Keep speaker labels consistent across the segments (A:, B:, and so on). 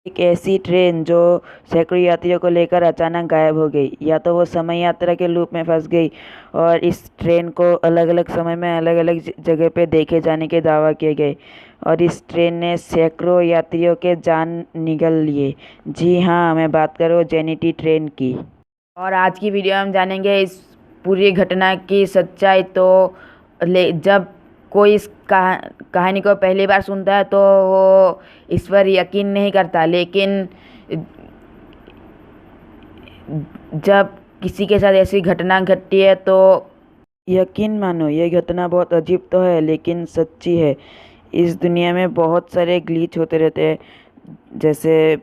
A: एक ऐसी ट्रेन जो सैकड़ों यात्रियों को लेकर अचानक गायब हो गई, या तो वो समय यात्रा के लूप में फंस गई और इस ट्रेन को अलग अलग समय में अलग अलग जगह पे देखे जाने के दावा किए गए और इस ट्रेन ने सैकड़ों यात्रियों के जान निगल लिए। जी हाँ, मैं बात कर रहा हूँ जेनिटी ट्रेन की। और आज की वीडियो में हम जानेंगे इस पूरी घटना की सच्चाई। तो जब कोई इस कहानी को पहली बार सुनता है तो वो इस पर यकीन नहीं करता, लेकिन जब किसी के साथ ऐसी घटना घटती है तो यकीन मानो, ये घटना बहुत अजीब तो है लेकिन सच्ची है। इस दुनिया में बहुत सारे ग्लिच होते रहते हैं। जैसे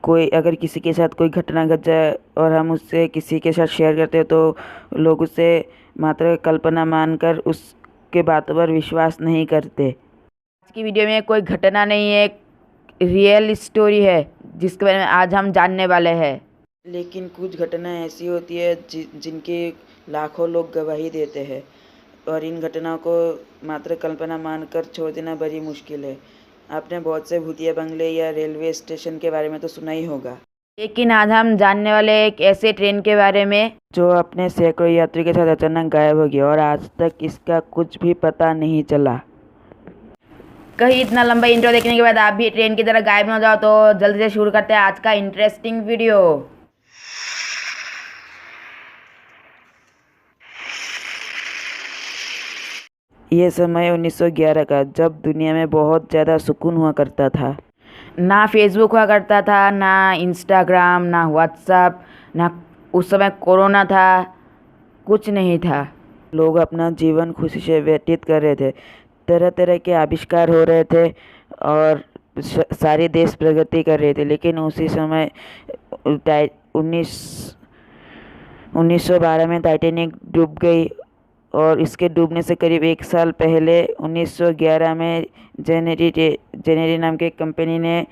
A: कोई अगर किसी के साथ कोई घटना घट जाए और हम उससे किसी के साथ शेयर करते हैं तो लोग उसे मात्र कल्पना मानकर उसके बातों पर विश्वास नहीं करते। आज की वीडियो में कोई घटना नहीं है, एक रियल स्टोरी है जिसके बारे में आज हम जानने वाले हैं। लेकिन कुछ घटनाएं ऐसी होती है जिनकी लाखों लोग गवाही देते हैं और इन घटनाओं को मात्र कल्पना मानकर छोड़ देना बड़ी मुश्किल है। आपने बहुत से भूतिया बंगले या रेलवे स्टेशन के बारे में तो सुना ही होगा, लेकिन आज हम जानने वाले एक ऐसे ट्रेन के बारे में जो अपने सैकड़ों यात्री के साथ अचानक गायब हो गया और आज तक इसका कुछ भी पता नहीं चला। कहीं इतना लंबा इंट्रो देखने के बाद आप भी ट्रेन की तरह गायब न हो जाओ तो जल्दी से शुरू करते हैं आज का इंटरेस्टिंग वीडियो। ये समय 1911 का, जब दुनिया में बहुत ज़्यादा सुकून हुआ करता था। ना फेसबुक हुआ करता था, ना इंस्टाग्राम, ना व्हाट्सएप, ना उस समय कोरोना था, कुछ नहीं था। लोग अपना जीवन खुशी से व्यतीत कर रहे थे, तरह तरह के आविष्कार हो रहे थे और सारे देश प्रगति कर रहे थे। लेकिन उसी समय 1912 में टाइटैनिक डूब गई और इसके डूबने से करीब एक साल पहले 1911 में जेनेरी नाम की कंपनी ने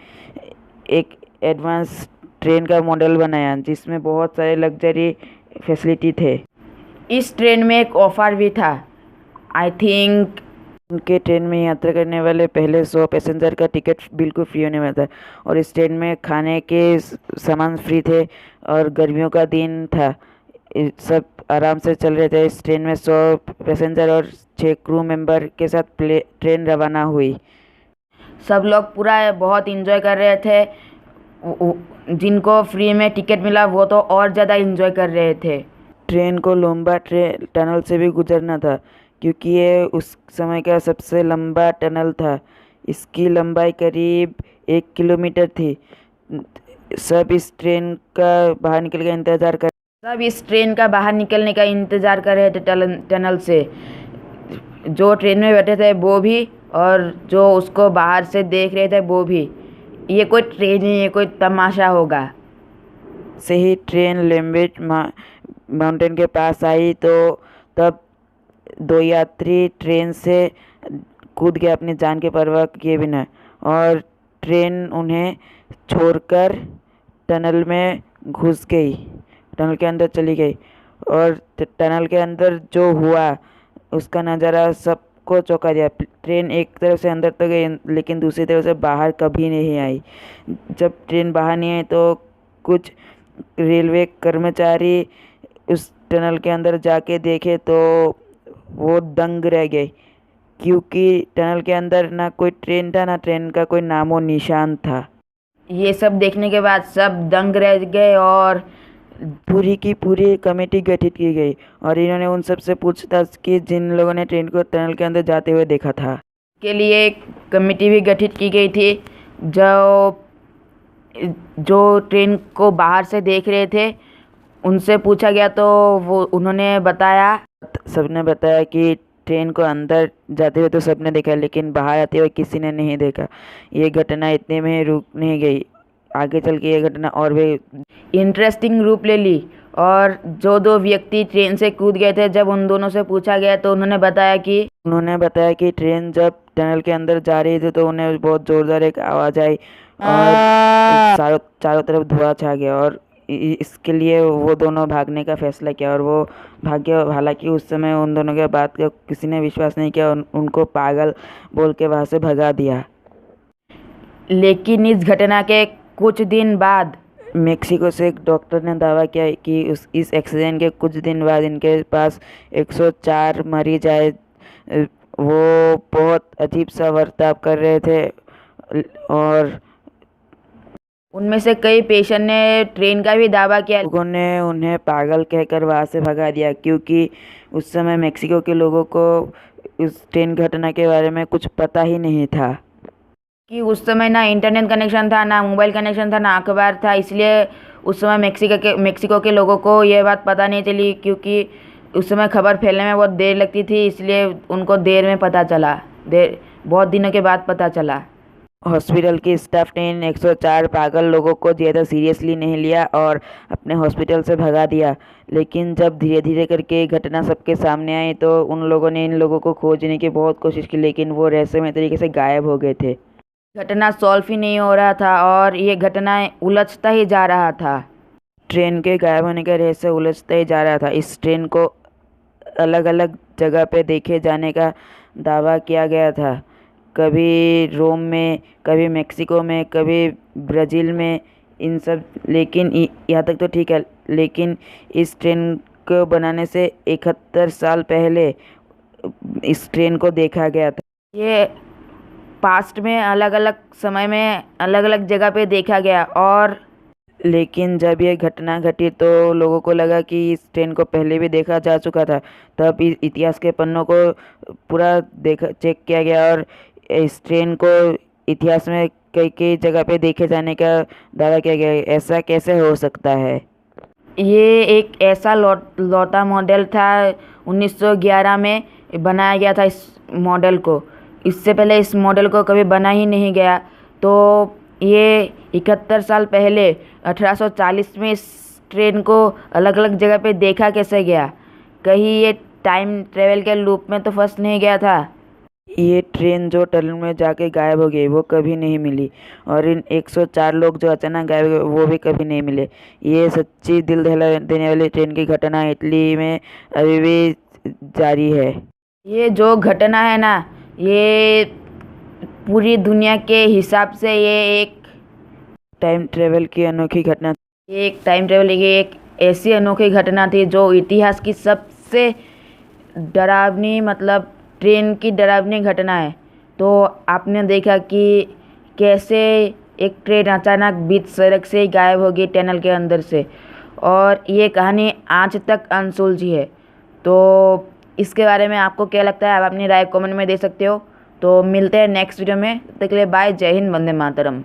A: एक एडवांस ट्रेन का मॉडल बनाया जिसमें बहुत सारे लग्जरी फैसिलिटी थे। इस ट्रेन में एक ऑफर भी था। आई थिंक उनके ट्रेन में यात्रा करने वाले पहले 100 पैसेंजर का टिकट बिल्कुल फ्री होने वाला था और इस ट्रेन में खाने के सामान फ्री थे और गर्मियों का दिन था। सब आराम से चल रहे थे। इस ट्रेन में 100 पैसेंजर और 6 क्रू मेंबर के साथ ट्रेन रवाना हुई। सब लोग पूरा बहुत इंजॉय कर रहे थे। जिनको फ्री में टिकट मिला वो तो और ज़्यादा इंजॉय कर रहे थे। ट्रेन को लोम्बा टनल से भी गुजरना था क्योंकि ये उस समय का सबसे लंबा टनल था। इसकी लंबाई करीब 1 किलोमीटर थी। सब इस ट्रेन का बाहर निकलने का इंतज़ार कर रहे थे टनल से। जो ट्रेन में बैठे थे वो भी और जो उसको बाहर से देख रहे थे वो भी। ये कोई ट्रेन नहीं, ये कोई तमाशा होगा। से ही ट्रेन लेम्बिट माउंटेन के पास आई तो तब 2 यात्री ट्रेन से कूद गए अपनी जान की परवाह किए बिना और ट्रेन उन्हें छोड़कर टनल में घुस गई, टनल के अंदर चली गई। और टनल के अंदर जो हुआ उसका नज़ारा सबको चौंका दिया। ट्रेन एक तरफ से अंदर तो गई लेकिन दूसरी तरफ से बाहर कभी नहीं आई। जब ट्रेन बाहर नहीं आई तो कुछ रेलवे कर्मचारी उस टनल के अंदर जाके देखे तो वो दंग रह गए क्योंकि टनल के अंदर ना कोई ट्रेन था, ना ट्रेन का कोई नामो निशान था। ये सब देखने के बाद सब दंग रह गए और पूरी की पूरी कमेटी गठित की गई और इन्होंने उन सब से पूछताछ की जिन लोगों ने ट्रेन को टनल के अंदर जाते हुए देखा था। के लिए एक कमेटी भी गठित की गई थी। जो ट्रेन को बाहर से देख रहे थे उनसे पूछा गया तो सबने बताया कि ट्रेन को अंदर जाते हुए तो सबने देखा लेकिन बाहर आते हुए किसी ने नहीं देखा। ये घटना इतने में रुक नहीं गई, आगे चल के ये घटना और भी इंटरेस्टिंग रूप ले ली। और जो 2 व्यक्ति ट्रेन से कूद गए थे, जब उन दोनों से पूछा गया तो उन्होंने बताया कि ट्रेन जब टनल के अंदर जा रही थी तो उन्हें बहुत ज़ोरदार एक आवाज़ आई और चारों तरफ धुआं छा गया और इसके लिए वो दोनों भागने का फैसला किया और वो भाग गया। हालांकि उस समय उन दोनों के बात का किसी ने विश्वास नहीं किया, उनको पागल बोल के वहाँ से भगा दिया। लेकिन इस घटना के कुछ दिन बाद मेक्सिको से एक डॉक्टर ने दावा किया कि इस एक्सीडेंट के कुछ दिन बाद इनके पास 104 मरीज आए। वो बहुत अजीब सा बर्ताव कर रहे थे और उनमें से कई पेशेंट ने ट्रेन का भी दावा किया। लोगों ने उन्हें पागल कहकर वहाँ से भगा दिया क्योंकि उस समय मेक्सिको के लोगों को उस ट्रेन घटना के बारे में कुछ पता ही नहीं था कि उस समय ना इंटरनेट कनेक्शन था, ना मोबाइल कनेक्शन था, ना अखबार था। इसलिए उस समय मेक्सिको के लोगों को ये बात पता नहीं चली क्योंकि उस समय खबर फैलने में बहुत देर लगती थी। इसलिए उनको देर में पता चला, बहुत दिनों के बाद पता चला। हॉस्पिटल की स्टाफ ने इन 104 पागल लोगों को ज़्यादा सीरियसली नहीं लिया और अपने हॉस्पिटल से भगा दिया। लेकिन जब धीरे धीरे करके घटना सबके सामने आई तो उन लोगों ने इन लोगों को खोजने की बहुत कोशिश की, लेकिन वो रहस्यमय तरीके से गायब हो गए थे। घटना सॉल्व ही नहीं हो रहा था और ये घटना उलझता ही जा रहा था। ट्रेन के गायब होने का रहस्य उलझता ही जा रहा था। इस ट्रेन को अलग अलग जगह पे देखे जाने का दावा किया गया था, कभी रोम में, कभी मेक्सिको में, कभी ब्राज़ील में, इन सब। लेकिन यहाँ तक तो ठीक है, लेकिन इस ट्रेन को बनाने से 71 साल पहले इस ट्रेन को देखा गया था। ये पास्ट में अलग अलग समय में अलग अलग जगह पे देखा गया और लेकिन जब ये घटना घटी तो लोगों को लगा कि इस ट्रेन को पहले भी देखा जा चुका था। तब इतिहास के पन्नों को पूरा चेक किया गया और इस ट्रेन को इतिहास में कई कई जगह पे देखे जाने का दावा किया गया। ऐसा कैसे हो सकता है? ये एक ऐसा लौटा मॉडल था, 1911 में बनाया गया था इस मॉडल को। इससे पहले इस मॉडल को कभी बना ही नहीं गया। तो ये 71 साल पहले 1840 में इस ट्रेन को अलग अलग जगह पे देखा कैसे गया? कहीं ये टाइम ट्रेवल के लूप में तो फंस नहीं गया था? ये ट्रेन जो टनल में जाके गायब हो गई वो कभी नहीं मिली और इन 104 लोग जो अचानक गायब हो गए वो भी कभी नहीं मिले। ये सच्ची दिल दहला देने वाली ट्रेन की घटना इटली में अभी भी जारी है। ये जो घटना है ना, ये पूरी दुनिया के हिसाब से ये एक टाइम ट्रेवल की अनोखी घटना। ये एक टाइम ट्रेवल की एक ऐसी अनोखी घटना थी जो इतिहास की सबसे डरावनी, मतलब ट्रेन की डरावनी घटना है। तो आपने देखा कि कैसे एक ट्रेन अचानक बीच सड़क से गायब हो गई टनल के अंदर से, और ये कहानी आज तक अनसुलझी है। तो इसके बारे में आपको क्या लगता है? आप अपनी राय कमेंट में दे सकते हो। तो मिलते हैं नेक्स्ट वीडियो में, तब तक के लिए बाय, जय हिंद, वंदे मातरम।